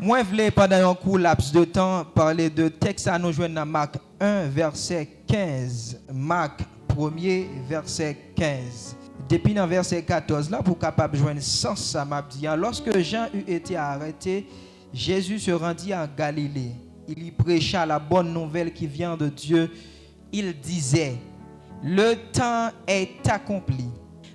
Moi, je voulais pendant un court laps de temps parler de texte à nous joindre dans Marc 1, verset 15. Marc 1er, verset 15. Depuis dans verset 14, là, pour capable joindre sens, ça m'a dit. Lorsque Jean eut été arrêté, Jésus se rendit en Galilée. Il y prêcha la bonne nouvelle qui vient de Dieu. Il disait, le temps est accompli.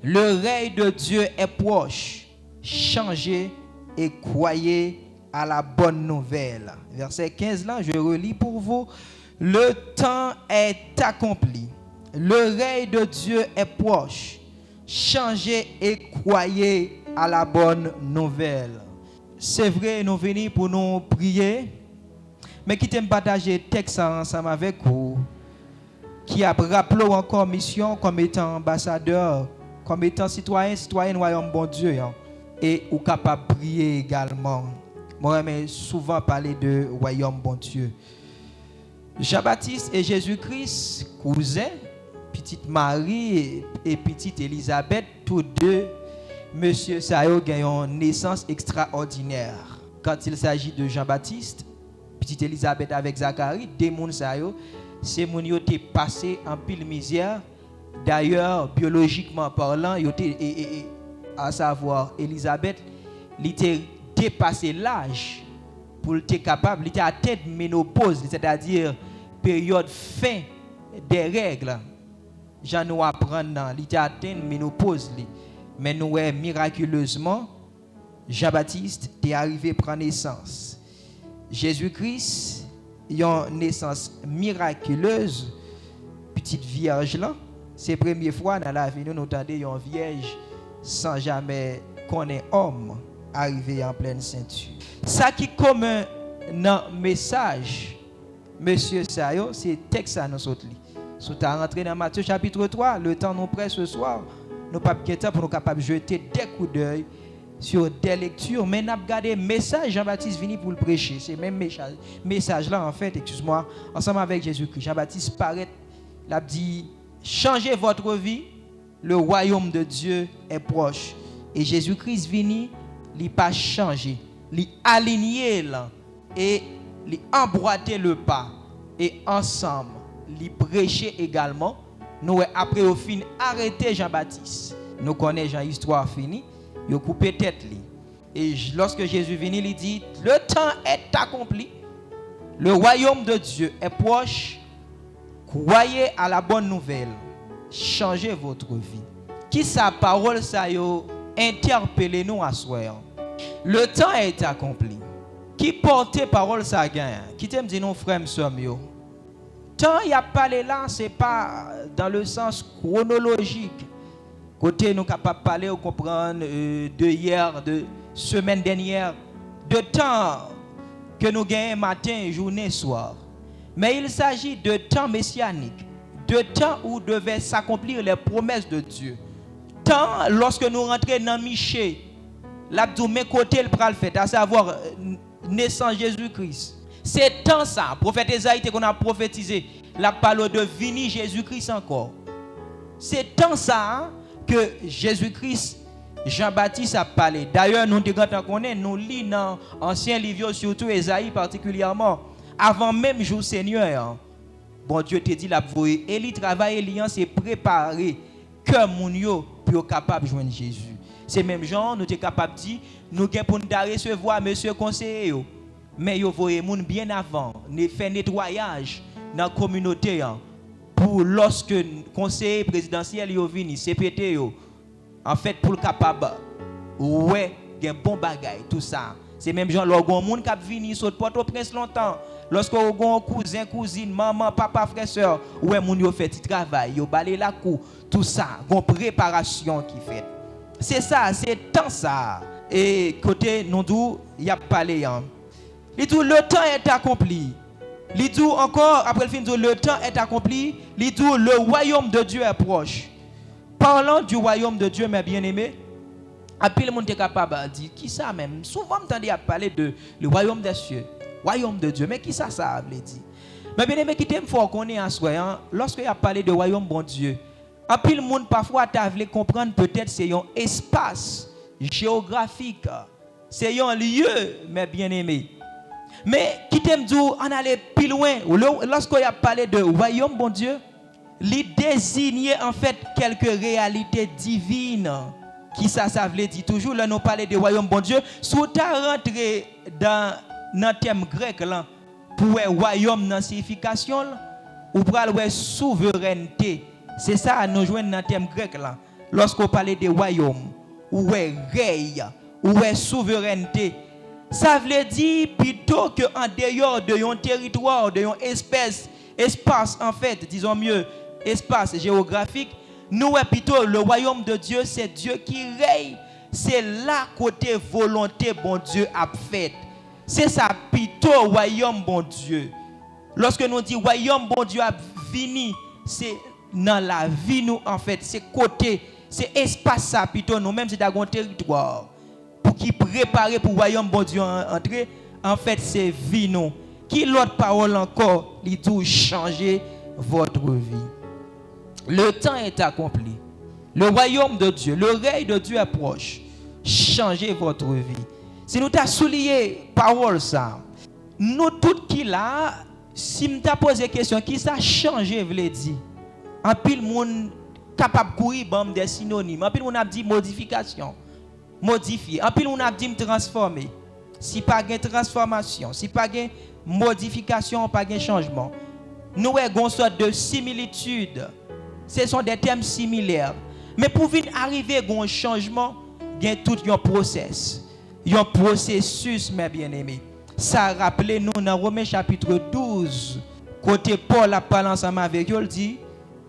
Le règne de Dieu est proche. Changez et croyez à la bonne nouvelle. Verset 15 là, je relis pour vous. Le temps est accompli. Le règne de Dieu est proche. Changez et croyez à la bonne nouvelle. C'est vrai, nous venons pour nous prier. Mais qui t'aime partager texte ensemble avec vous, qui a rappelé encore mission comme étant ambassadeur, comme étant citoyen royaume bon Dieu, hein, et ou capable de prier également. Moi, j'aime souvent parler de royaume bon Dieu. Jean-Baptiste et Jésus-Christ, cousins, petite Marie et petite Élisabeth, tous deux, monsieur Sayo ont une naissance extraordinaire. Quand il s'agit de Jean-Baptiste, petite Élisabeth avec Zacharie, des moun Sayo, c'est moun yo te passé en pile misère. D'ailleurs, biologiquement parlant, à savoir Élisabeth, il était dépassé l'âge pour être capable, il était atteint de ménopause, c'est-à-dire période fin des règles. J'en nous apprendre, il était atteint de ménopause. Mais nous, miraculeusement, Jean-Baptiste est arrivé à prendre naissance. Jésus-Christ, il a une naissance miraculeuse, petite vierge là. C'est la première fois dans la vie nous entendons une vierge sans jamais connaître homme arrivé en pleine ceinture. Ça qui est commun dans le message, monsieur Sayo, c'est texte à nous autres. Si tu as rentré dans Matthieu chapitre 3, le temps nous presse ce soir, nous pas de temps pour nous capables de jeter des coups d'œil sur des lectures, mais nous avons gardé le message Jean-Baptiste venu pour le prêcher. C'est le même message là en fait, excuse-moi, ensemble avec Jésus-Christ. Jean-Baptiste paraît, il a dit, changez votre vie, le royaume de Dieu est proche. Et Jésus-Christ venu, il n'a pas changé, il a aligné là, et il a emboîté le pas. Et ensemble, il prêchait également. Nous, après au fin, arrêté Jean-Baptiste. Nous connaissons l'histoire finie. Il a coupé tête. Et lorsque Jésus venu, il dit, le temps est accompli. Le royaume de Dieu est proche. Croyez à la bonne nouvelle. Changez votre vie. Qui sa parole ça yo interpellez nous à soir. Le temps est accompli. Qui porte parole ça gagne. Qui t'aime dire non frère m'somme yo. Temps y a parlé là, c'est pas dans le sens chronologique. Côté nous capable parler ou comprendre de hier, de semaine dernière, de temps que nous gagnons matin, journée, soir. Mais il s'agit de temps messianique, de temps où devaient s'accomplir les promesses de Dieu. Temps lorsque nous rentrons dans Michée, l'abdou mes côtés le pral fait, à savoir naissance Jésus-Christ. C'est temps ça, prophète Esaïe qu'on a prophétisé, la parole de vini Jésus-Christ encore. C'est temps ça que Jésus-Christ, Jean-Baptiste a parlé. D'ailleurs, nous nous lisons dans l'ancien livre, surtout Esaïe particulièrement, avant même jour Seigneur. Bon Dieu te dit la voie et il travaille liant c'est préparer que mon yo pour capable de joindre Jésus. C'est même genre nous sommes capable de dire nous gain pour nous recevoir monsieur conseiller yo. Mais yo voyez moun bien avant, ne fait nettoyage dans la communauté pour lorsque conseiller présidentiel yo vini CPT yo en fait pour le capable ouais gen bon bagay tout ça. C'est même genre lorsqu'on moun k'ap vini saute Port-au-Prince longtemps. Lorsque vous avez cousin, cousine, maman, papa, frère, soeur, ouais, moun yo fait du travail, yo balé la cour, tout ça, gon préparation qui fait. C'est ça, c'est tant ça. Et côté nous dou, y a parlé Il dit le temps est accompli. Il dit encore après le film le temps est accompli, il dit le royaume de Dieu est proche. Parlant du royaume de Dieu, mes bien-aimés, après le monde est capable de dire qui ça même. Souvent m'entendez parler de le royaume des cieux. Royaume de Dieu, mais qui ça veut dire? Mais bien aimé, qui t'aime fort qu'on est en soi, lorsque il a parlé de royaume bon Dieu, en pile monde parfois t'a voulu comprendre peut-être c'est un espace géographique, c'est un lieu, mes bien aimés. Mais qui t'aime dire, on allait plus loin. Lorsqu'on a parlé de royaume, bon Dieu, il désignait en fait quelques réalités divines. Qui ça veut dire toujours, là nous parlons de royaume, bon Dieu. Si tu rentré dans le thème grec, là, pour royaume dans la signification, ou pour la souveraineté. C'est ça nous joindre dans le thème grec, là. Lorsqu'on parle de royaume, ou règne, ou souveraineté. Ça veut dire plutôt qu'en dehors de un territoire, de un espace en fait, disons mieux, espace géographique, nous plutôt le royaume de Dieu, c'est Dieu qui règne. C'est là côté volonté bon Dieu a fait. C'est ça plutôt royaume bon Dieu. Lorsque nous disons royaume bon Dieu a venu, c'est dans la vie nous en fait, c'est côté, c'est espace ça plutôt nous même c'est dans un territoire. Pour qui préparer pour royaume bon Dieu entrer, en fait c'est vie nous. Qui l'autre parole encore, il dit changer votre vie. Le temps est accompli. Le royaume de Dieu, le règne de Dieu est proche. Changez votre vie. Si nous t'as souligné parole ça, nous tous qui là, si nous t'a posé question, qui ça changé, veut dire? En pile monde capable courir bam des synonymes. En pile on a dit modification, modifier. En pile on a dit transformer. Si pas de transformation, si pas de modification, pas de changement. Nous avons une sorte de similitude. Ce sont des termes similaires. Mais pour venir arriver à un changement, il y a tout un process. Il y a un processus, mes bien-aimés. Ça rappelle nous dans Romains chapitre 12, côté Paul a parlé ensemble avec eux, il dit,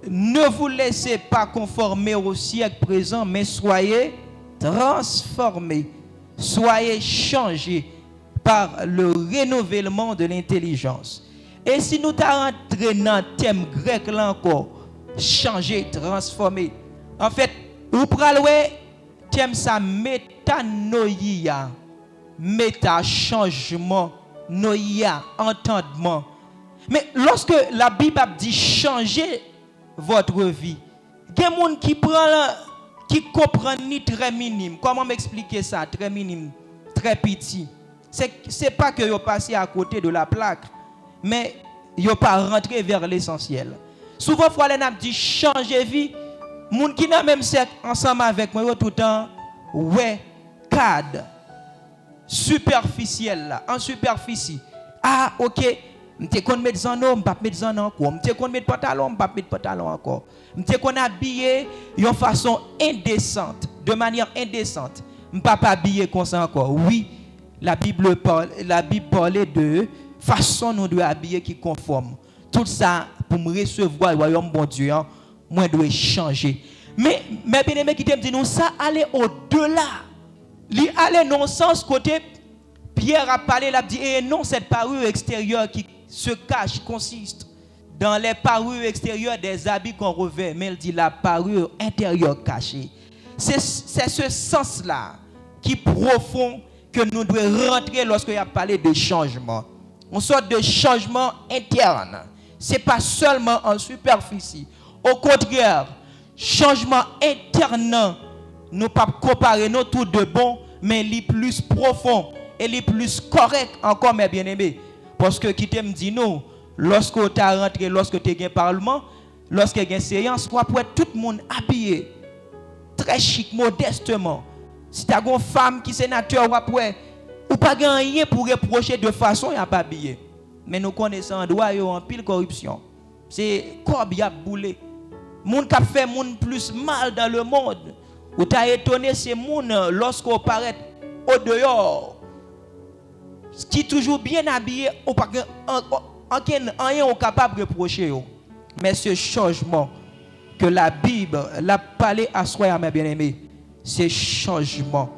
ne vous laissez pas conformer au siècle présent, mais soyez transformés, soyez changés par le renouvellement de l'intelligence. Et si nous t'avons rentré dans le thème grec là encore, changer, transformer. En fait, vous prenez thème ça métanoïa, méta changement, noïa entendement. Mais lorsque la Bible dit changer votre vie, il y a des gens qui comprennent ni très minime. Comment m'expliquer ça? Très minime, très petit. C'est pas que vous passez à côté de la plaque, mais vous pas rentré vers l'essentiel. Souvent, il faut aller dit changer vie. Les gens qui n'ont même cercle ensemble avec moi, tout le temps, ouais, cadre, superficiel là, en superficie. Ah, ok, je qu'on mettre en homme, je mettre en encore. Je qu'on mettre pantalon, je mettre pantalon encore. Je qu'on habillé de façon indécente, de manière indécente. Je ne pas habiller comme ça encore. Oui, la Bible parlait de façon nous doit habiller qui conforme. Tout ça pour me recevoir le royaume bon Dieu, moi je dois changer. Mais mes bien-aimés qui t'aiment dire nous ça aller au-delà. Li aller non sens côté Pierre a parlé, il a dit et non cette parure extérieure qui se cache consiste dans les parures extérieures des habits qu'on revêt, mais il dit la parure intérieure cachée. C'est ce sens-là qui profond que nous devons rentrer lorsqu'il y a parlé de changement. Une sorte de changement interne. Ce n'est pas seulement en superficie. Au contraire, changement interne, nous ne pouvons pas comparer nos tout de bon, mais les plus profonds et les plus corrects encore, mes bien-aimés. Parce que qui t'aime dit nous, lorsque tu es rentré, lorsque tu es un parlement, lorsque tu as une séance, pour tout le monde habillé, très chic, modestement. Si tu as une femme qui est sénateur, ou pas rien pour reprocher de façon à pas habillé. Mais nous connaissons en droit en pile corruption. C'est corps qui a boulé. Moun qui fait moun plus mal dans le monde. Ou t'as étonné ces moun lorsqu'on paraît au dehors. Qui toujours bien habillé, ou pas rien est capable de reprocher. Mais ce changement que la Bible l'a parlé à soi, mes bien-aimés, c'est changement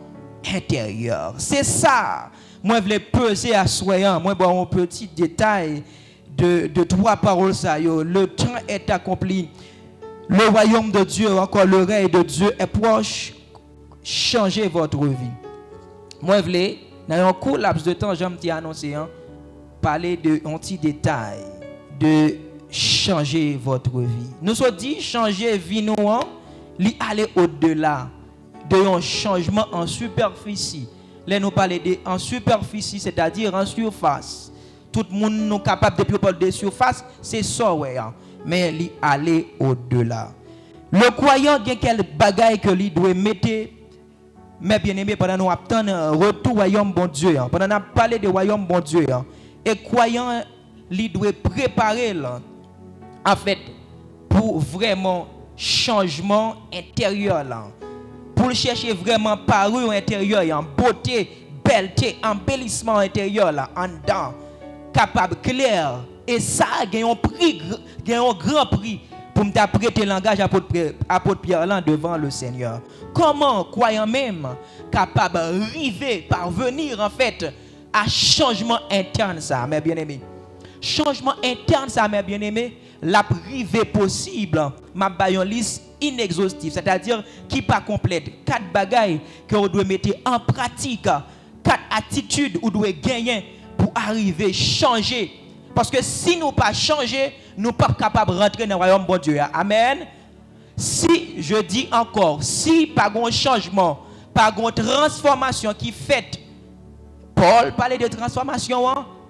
intérieur. C'est ça. Moi, je voulais peser à soi. Moi, bon, un petit détail de trois paroles. Ça, le temps est accompli. Le royaume de Dieu, encore le règne de Dieu est proche. Changez votre vie. Moi, je voulais, dans un court laps de temps, j'aime annoncé, parler de un petit détail de changer votre vie. Nous sommes dit changer vie nous, aller au-delà de un changement en superficie, Là, nous parlons en superficie, c'est-à-dire en surface. Tout le monde nous capable de parler de surface, c'est ça, ouais. Mais il aller au-delà. Le croyant, il y a quel bagaille que lui doit mettre, mais bien aimé, pendant nous attendons retour au royaume bon Dieu. Pendant nous parler du royaume bon Dieu. Et croyant, il doit préparer, en fait, pour vraiment changement intérieur. Pour chercher vraiment parure intérieure, en beauté, belleté, embellissement intérieur, en dedans, capable, clair. Et ça, il y a un prix, il y a un grand prix pour me prêter langage apôtre Pierre là devant le Seigneur. Comment, croyant même, capable d'arriver, parvenir en fait à changement interne ça, mes bien-aimés. Changement interne ça, mes bien-aimés, la privée possible, ma bayon liste inexhaustive, c'est-à-dire qui pas complète. 4 bagailles que vous devez mettre en pratique, 4 attitudes que vous devez gagner pour arriver à changer. Parce que si nous pas changer, nous ne sommes pas capables de rentrer dans le royaume de Dieu. Amen. Si, je dis encore, si pas un changement, pas une transformation qui fait, Paul parlait de transformation,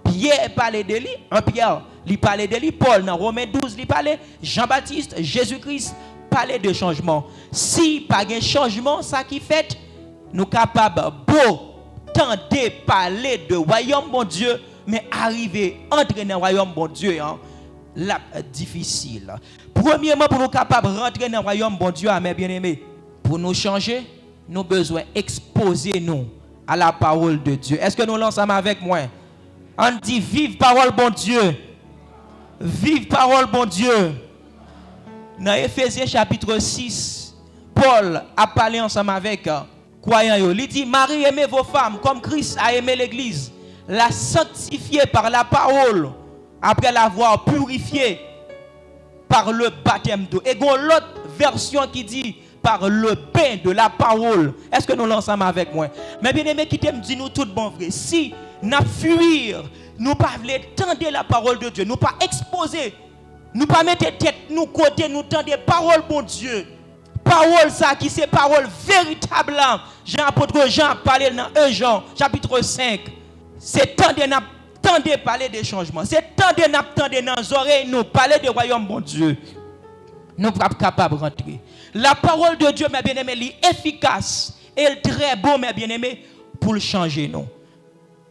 Pierre parlait de lui, Pierre, il parlait de lui, Paul dans Romains 12, il parlait, Jean-Baptiste, Jésus-Christ parlait de changement. Si pas un changement, ça qui fait, nous sommes capables beau tenter parler de royaume bon Dieu, mais arriver entrer dans le royaume bon Dieu, là difficile. Premièrement, pour nous capables de rentrer dans le royaume bon Dieu, mes bien-aimés, pour nous changer, nous avons besoin d'exposer nous à la parole de Dieu. Est-ce que nous lançons avec moi? On dit vive parole bon Dieu. Vive parole bon Dieu. Dans Éphésiens chapitre 6, Paul a parlé ensemble avec croyants. Il dit Marie, aimez vos femmes comme Christ a aimé l'église, la sanctifier par la parole, après l'avoir purifiée par le baptême d'eau. Et il y a l'autre version qui dit par le bain de la parole. Est-ce que nous l'ensemble avec moi? Mais bien aimé, qui t'aime dit nous tout bon vrai. Si nous fuir, nous pas voulons tendre la parole de Dieu, nous pas exposer, nous pas mettre tête nous côté, nous tendre parole bon Dieu. Parole ça qui c'est parole véritable. Apôtre Jean parlait dans 1 Jean chapitre 5. C'est tendre parler des changements. C'est tendre dans nos oreilles nous parler du royaume bon Dieu. Nous ne sommes pas capables de rentrer. La parole de Dieu, mes bien-aimés, est efficace et très beau, mes bien-aimés, pour le changer, nous.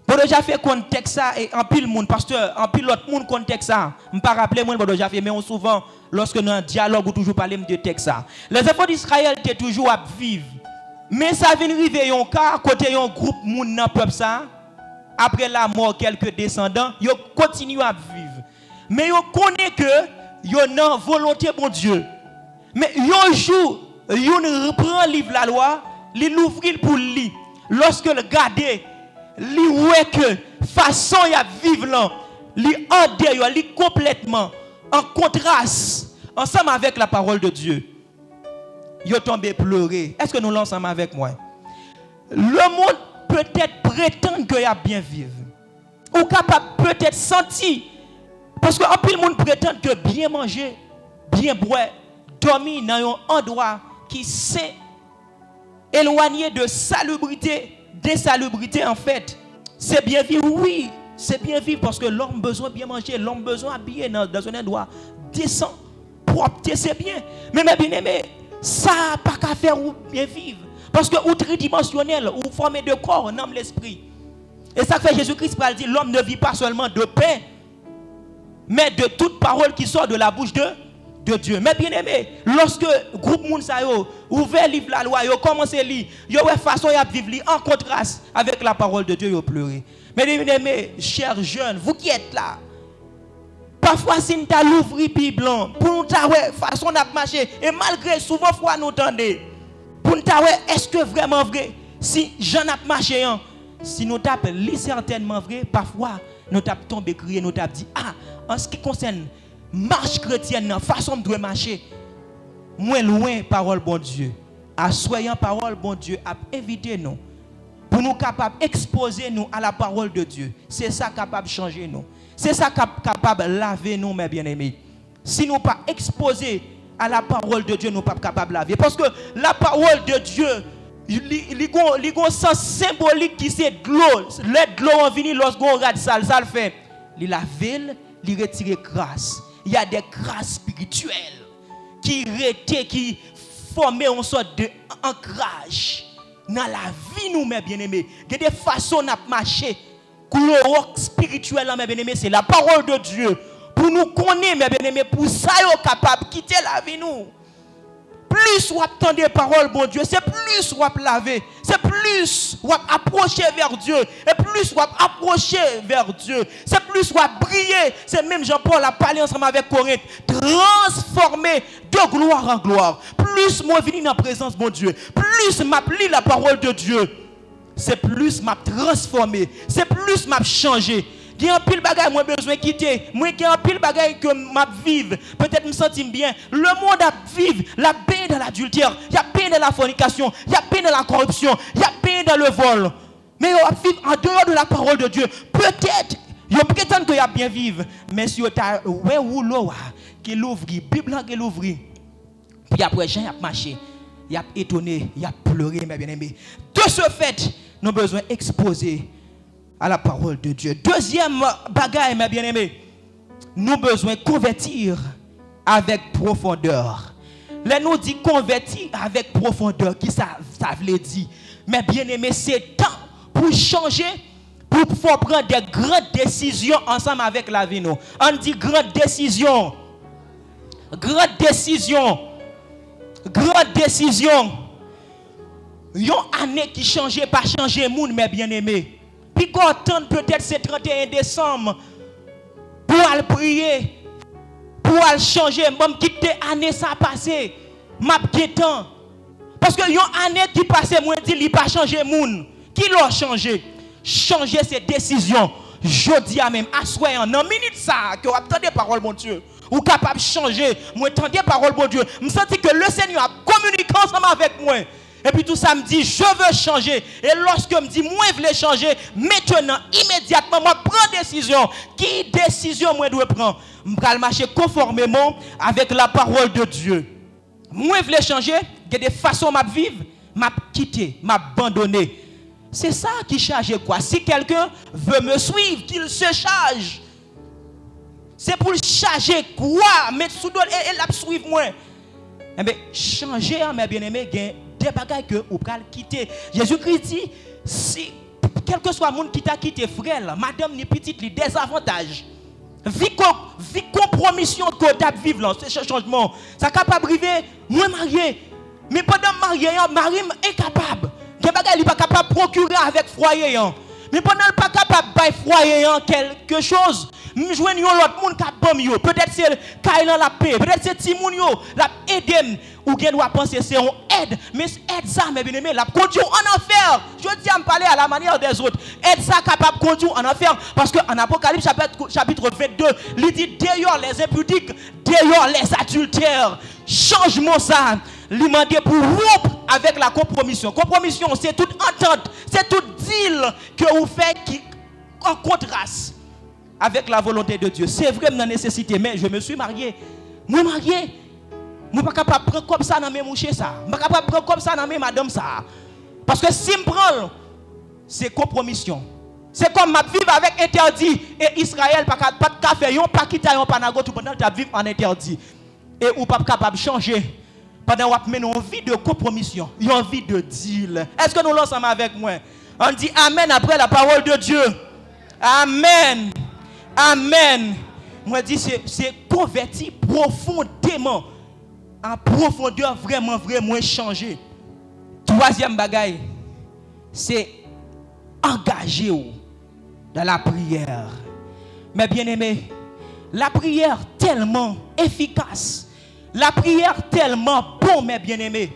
Bon, déjà fait contexte ça et en pile monde, pasteur, en pile l'autre monde contexte ça. Je ne me rappelle pas, déjà fait, mais souvent, lorsque nous avons un dialogue, ou toujours parler de texte ça. Les enfants d'Israël étaient toujours à vivre. Mais ça vient arriver un cas, côté un groupe monde dans le peuple ça. Après la mort, quelques descendants, ils continuent à vivre. Mais ils connaissent que ils ont volonté bon Dieu. Mais un jour, ils reprend le livre de la loi, ils l'ouvrent pour lire. Lorsque le garder, ils voient que façon de vivre là, ils endeuillent, ils complètement en contraste ensemble avec la parole de Dieu. Ils tombent pleurer. Est-ce que nous l'ensemble avec moi? Le monde peut-être prétendre qu'il y a bien vivre. Ou capable peut-être sentir. Parce qu'en plus le monde prétend que bien manger, bien boire, dormir dans un endroit qui s'est éloigné de salubrité, d'insalubrité en fait. C'est bien vivre, oui, c'est bien vivre parce que l'homme a besoin de bien manger, l'homme a besoin d'habiller dans un endroit décent, propre, c'est bien. Mais mes bien-aimés, ça n'a pas qu'à faire ou bien vivre. Parce que ou tridimensionnel, ou formé de corps, non l'esprit. Et ça fait Jésus-Christ par dire l'homme ne vit pas seulement de pain, mais de toute parole qui sort de la bouche de Dieu. Mais bien aimé, lorsque le groupe Mounsa yo ouvert le livre de la loi, yo commencé à lire, yo ouais façon à vivre en contraste avec la parole de Dieu, yo pleurer. Mais bien aimé, chers jeunes, vous qui êtes là, parfois si nous t'a l'ouvri Bible pour nous t'a ouais façon d'ap marcher et malgré souvent fois nous tendez pour nous t'a ouais est-ce que vraiment vrai si j'en ai marché si nous t'a li certainement vrai parfois nous t'a tombé crier nous t'a dit en ce qui concerne marche chrétienne façon de marcher moins loin parole bon Dieu à soyant parole bon Dieu a invité nous pour nous capables exposer nous à la parole de Dieu. C'est ça capable de changer nous. C'est ça capable de laver nous, mes bien-aimés. Si nous pas exposés à la parole de Dieu, nous ne sommes pas capables de laver. Parce que la parole de Dieu, il un sens symbolique qui c'est de l'eau. L'aide de l'eau en vini lorsqu'on regarde ça le fait. Il la ville, il retire grâce. Il y a des grâces spirituelles qui forment une sorte d'ancrage dans la vie nous mes bien-aimés. Il y a des façons de marcher. Le roc spirituel mes bien-aimés, c'est la parole de Dieu. Pour nous connaître mes bien-aimés, pour ça nous sommes capables de quitter la vie nous. Plus vous attendez parole, bon Dieu, c'est plus vous laver, c'est plus vous approcher vers Dieu, et plus vous approcher vers Dieu, c'est plus vous briller. C'est même Jean-Paul a parlé ensemble avec Corinthe, transformer de gloire en gloire. Plus moi venir dans la présence, bon Dieu, plus m'applique la parole de Dieu, c'est plus m'a transformé, c'est plus m'a changé. Il y a un pile bagaille moi besoin quitter. Moi qui a un pile bagaille que m'a vivre. Peut-être me sentir bien. Le monde a vivre la paix dans l'adultère, il y a paix dans la fornication, il y a paix dans la corruption, il y a paix dans le vol. Mais on va vivre en dehors de la parole de Dieu. Peut-être il prétend que y a bien vivre, mais si on t'a ouais ou l'eau qui l'ouvre, Bible qui l'ouvre. Puis après Jean a marché, il a étonné, il a pleuré mes bien-aimés. De ce fait, nous avons besoin d'exposer à la parole de Dieu. Deuxième bagaille, mes bien-aimés, nous avons besoin de convertir avec profondeur. Là, nous dit convertir avec profondeur, qui ça veut dire? Mes bien-aimés, c'est temps pour changer, pour pouvoir prendre des grandes décisions ensemble avec la vie. Nous. On dit grande décision. Grande décision. Grande décision. Une année qui changeait, pas changer le monde, mes bien-aimés. Puis qu'on attend peut-être c'est 31 décembre pour aller prier, pour aller changer, même quitter l'année ça passé, m'a guettant. Parce que une année qui passe, moi dit il pas changer le monde. Qui l'a changé? Changer ses décisions. Je dis à même, assoyez en minute ça, que vous attendez parole mon Dieu. Ou capable de changer, moi attendez parole mon Dieu. Je sens que le Seigneur a communiqué ensemble avec moi. Et puis tout ça me dit, je veux changer. Et lorsque me dit, moi je veux changer, maintenant, immédiatement, moi prends décision. Qui décision moi dois prendre? Je vais marcher conformément avec la parole de Dieu. Moi je veux changer, il y a des façons de vivre, de quitter, m'abandonner. C'est ça qui charge quoi? Si quelqu'un veut me suivre, qu'il se charge. C'est pour charger quoi? Mettre sous dos et la suivre moi. Eh bien, changer, mes bien-aimés, des bagages que vous pouvez quitter. Jésus-Christ dit, si quel que soit le monde qui t'a quitté, frère, madame ni petite, les désavantages. Vie compromission que tu as vivre là, ce changement. Ça capable arriver, moi marié. Mais pendant marié, mari est incapable. Des bagages il pas capable de procurer avec foyer. Mais pendant il pas capable de foyer quelque chose. Je joins l'autre monde qui a bon yo. Peut-être c'est Kailan la paix, peut-être c'est Timoun yo, la aide ou bien doit penser c'est une aide, mais aide ça mes bien-aimés, la conduire en enfer. Je dis à me parler à la manière des autres. Aide ça capable de conduire en enfer parce que en Apocalypse chapitre 22, il dit d'ailleurs les impudiques, d'ailleurs les adultères. Changement ça. Lui demander pour rompre avec la compromission. Compromission, c'est toute entente, c'est tout deal que vous faites qui en contraste avec la volonté de Dieu. C'est vraiment une nécessité, mais je me suis marié. Moi marié, je ne suis pas capable de prendre comme ça dans mes mouchés ça. Je ne suis pas capable de prendre comme ça dans mes madame ça. Parce que si je prends, c'est compromission. C'est comme ma vivre avec interdit et Israël pas de café, pas quitter un panago tout pendant que vivre en interdit. Et ou pas capable de changer. Pendant qu'on mène une vie de compromission, une vie de deal. Est-ce que nous l'ensemble avec moi? On dit Amen après la parole de Dieu. Amen. Amen. Moi dis c'est converti profondément. En profondeur vraiment changé. Troisième bagaille, c'est engager dans la prière. Mais bien aimé, la prière tellement efficace. La prière tellement bon, mes bien-aimés.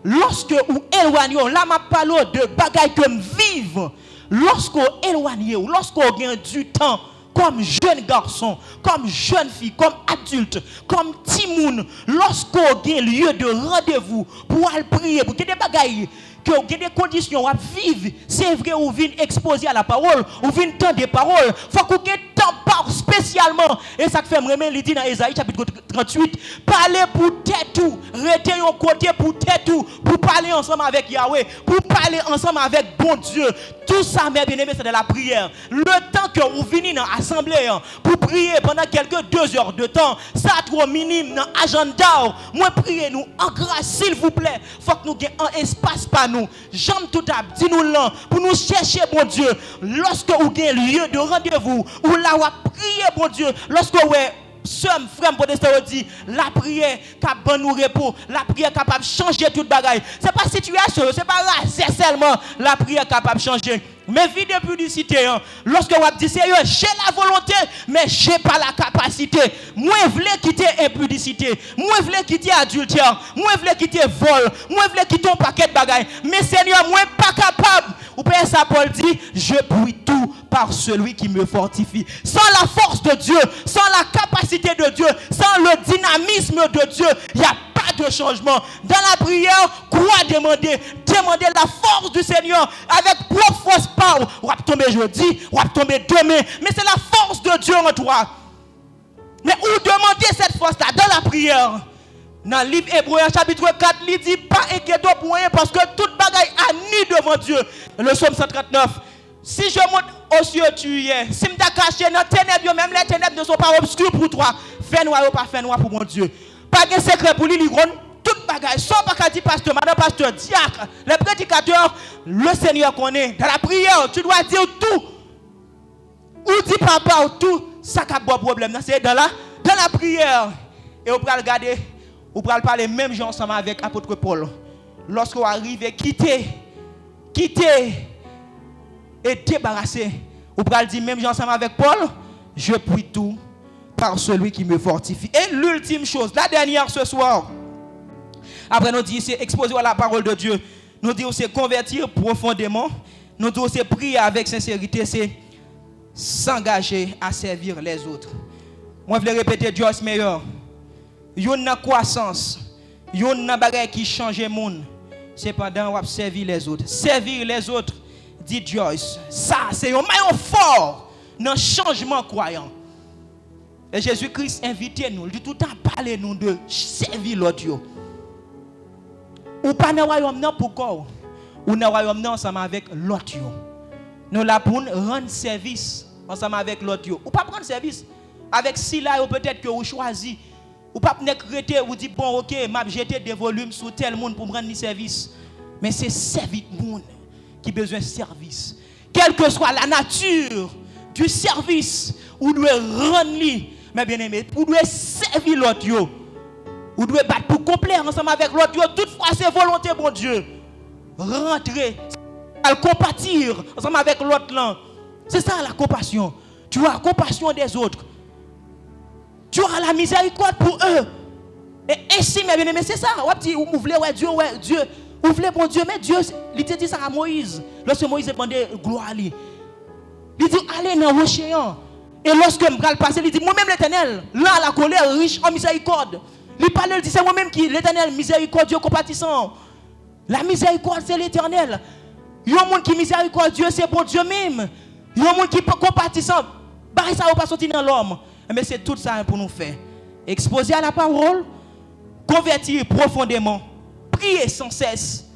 Lorsque vous éloignez, là, je parle de bagailles que vous vivez. Lorsque vous éloignez, lorsque vous avez du temps, comme jeune garçon, comme jeune fille, comme adulte, comme timoun, lorsque vous avez lieu de rendez-vous pour aller prier, pour qu'il y ait des bagailles, que vous avez des conditions à vivre, c'est vrai, vous venez exposer à la parole, vous venez entendre des paroles, il faut que vous ayez un temps spécial spécialement. Et ça fait vraiment, il dit dans Ésaïe chapitre 38, parler pour tête tout, rester un côté pour tête tout, pour parler ensemble avec Yahweh, pour parler ensemble avec bon Dieu. Tout ça, mes bien-aimés, c'est de la prière. Le temps que vous venez dans l'assemblée pour prier pendant quelques 2 heures de temps, ça trop minime dans l'agenda. Moi, priez nous en grâce, s'il vous plaît. Il faut que nous ayons un espace par nous. J'aime tout à dis-nous là pour nous chercher, bon Dieu. Lorsque vous avez un lieu de rendez-vous, où là, vous priez, bon Dieu. Lorsque vous Somme, frère, protestant dit, la prière capable nous repos, la prière capable de changer toute bagaille. C'est pas situation, c'est pas là, c'est seulement la prière capable de changer. Mais vie de publicité, lorsque vous dites sérieux, j'ai la volonté, mais j'ai pas la capacité. Moi, je voulais quitter impudicité, moi, je voulais quitter adultère, moi, je voulais quitter vol, moi, je voulais quitter un paquet de bagailles. Mais Seigneur, moi, pas capable. Ou bien ça, Paul dit, je puis tout par celui qui me fortifie. Sans la force de Dieu, sans la capacité de Dieu, sans le dynamisme de Dieu, il n'y a pas de changement. Dans la prière, quoi demander? Demander la force du Seigneur avec propre force power. On va tomber jeudi, on va tomber demain, mais c'est la force de Dieu en toi. Mais où demander cette force-là? Dans la prière. Dans le livre Hébreu, chapitre 4, il dit pas inquiétez pour rien parce que toute bagaille a ni devant Dieu. Le psaume 139. Si je monte aux cieux, tu y es. Si je t'ai caché dans les ténèbres, même les ténèbres ne sont pas obscures pour toi. Fais noir ou pas fais noir pour mon Dieu. Pas de secret pour lui, toute bagaille. Sans pas qu'à dire pasteur, madame pasteur, diacre, les prédicateurs, le Seigneur connaît. Dans la prière, tu dois dire tout. Ou dit papa ou tout, ça qui a un problème. C'est dans la prière. Et on peut regarder. Vous pouvez parler même gens ensemble avec l'apôtre Paul. Lorsque vous arrivez, quitter et débarrasser. Vous pouvez dire même gens ensemble avec Paul. Je puis tout par celui qui me fortifie. Et l'ultime chose, la dernière ce soir. Après nous dit c'est exposer à la parole de Dieu. Nous dit c'est convertir profondément. Nous dit c'est prier avec sincérité. C'est s'engager à servir les autres. Moi je vais répéter Dieu est meilleur. Yon na croissance, yon na bagay qui change le monde. Cependant, on servir les autres. Servir les autres, dit Joyce. Ça, c'est un maillon fort dans le changement croyant. Et Jésus-Christ invite nous, il dit tout le temps parler nous de servir l'autre. Ou pas dans le royaume non pour quoi? Ou dans le royaume non ensemble avec l'autre. Nous là pour rendre service ensemble avec l'autre. Ou pas prendre service avec si là peut-être que vous choisissez. Ou pas n'écrire ou dire bon OK, m'a jeté des volumes sur tel monde pour me rendre service. Mais c'est servir monde qui besoin de service. Quelle que soit la nature du service, ou doit rendre lui, mes bien-aimés, ou doit servir l'autre yo. Ou doit battre pour compléter ensemble avec l'autre yo. Toutefois c'est volonté bon Dieu. Rentrer, à compatir ensemble avec l'autre là. C'est ça la compassion. Tu as la compassion des autres. Tu auras la miséricorde pour eux. Et ainsi, mes bien-aimés, c'est ça. Vous voulez, Dieu, vous voulez, bon Dieu, mais Dieu, il te dit ça à Moïse. Lorsque Moïse a demandé gloire à lui. Il dit, allez dans le océan. Et lorsque je vais passer, il dit, moi-même l'éternel, là, la colère, riche en miséricorde. Il parle, il dit, c'est moi-même qui, l'éternel, miséricordieux, compatissant. La miséricorde, c'est l'éternel. Il y a un monde qui miséricordieux, c'est bon Dieu même. Il y a un monde qui est compatissant. Bah, ça va pas sortir dans l'homme. Mais c'est tout ça pour nous faire. Exposer à la parole, convertir profondément, prier sans cesse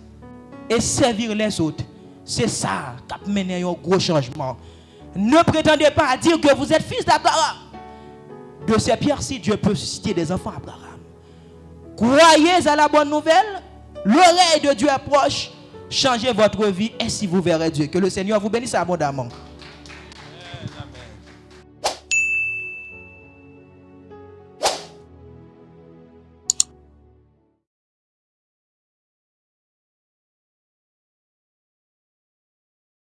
et servir les autres. C'est ça qui a mené à un gros changement. Ne prétendez pas à dire que vous êtes fils d'Abraham. De ces pierres-ci, Dieu peut susciter des enfants d'Abraham. Croyez à la bonne nouvelle. L'oreille de Dieu est proche. Changez votre vie et si vous verrez Dieu. Que le Seigneur vous bénisse abondamment.